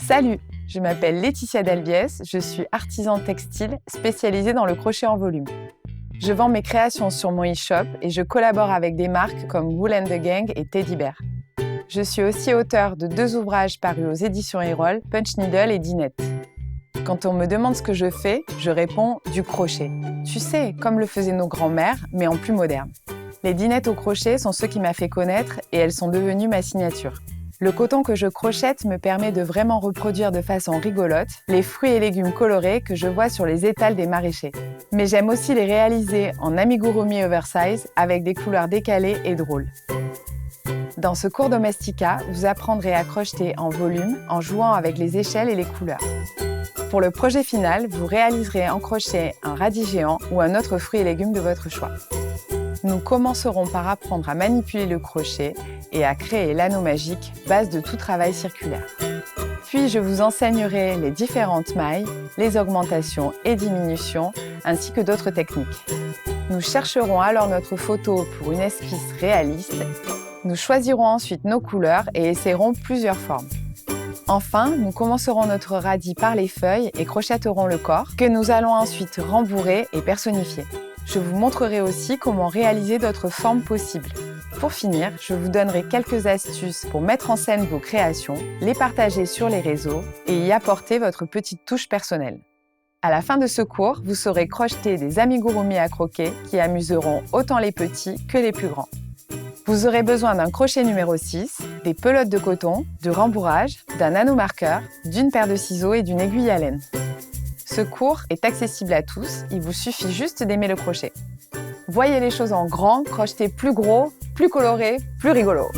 Salut, je m'appelle Laetitia Dalbiès, je suis artisan textile spécialisée dans le crochet en volume. Je vends mes créations sur mon e-shop et je collabore avec des marques comme Wool & the Gang et Teddy Bear. Je suis aussi auteure de 2 ouvrages parus aux éditions Erol, Punch Needle et Dinette. Quand on me demande ce que je fais, je réponds du crochet. Tu sais, comme le faisaient nos grands-mères, mais en plus moderne. Les dinettes au crochet sont ceux qui m'a fait connaître et elles sont devenues ma signature. Le coton que je crochette me permet de vraiment reproduire de façon rigolote les fruits et légumes colorés que je vois sur les étals des maraîchers. Mais j'aime aussi les réaliser en amigurumi oversize avec des couleurs décalées et drôles. Dans ce cours Domestika, vous apprendrez à crocheter en volume en jouant avec les échelles et les couleurs. Pour le projet final, vous réaliserez en crochet un radis géant ou un autre fruit et légume de votre choix. Nous commencerons par apprendre à manipuler le crochet et à créer l'anneau magique, base de tout travail circulaire. Puis je vous enseignerai les différentes mailles, les augmentations et diminutions, ainsi que d'autres techniques. Nous chercherons alors notre photo pour une esquisse réaliste. Nous choisirons ensuite nos couleurs et essaierons plusieurs formes. Enfin, nous commencerons notre radis par les feuilles et crochetterons le corps, que nous allons ensuite rembourrer et personnifier. Je vous montrerai aussi comment réaliser d'autres formes possibles. Pour finir, je vous donnerai quelques astuces pour mettre en scène vos créations, les partager sur les réseaux et y apporter votre petite touche personnelle. À la fin de ce cours, vous saurez crocheter des amigurumi à croquer qui amuseront autant les petits que les plus grands. Vous aurez besoin d'un crochet numéro 6, des pelotes de coton, du rembourrage, d'un anneau marqueur, d'une paire de ciseaux et d'une aiguille à laine. Ce cours est accessible à tous, il vous suffit juste d'aimer le crochet. Voyez les choses en grand, crochetez plus gros, plus coloré, plus rigolo.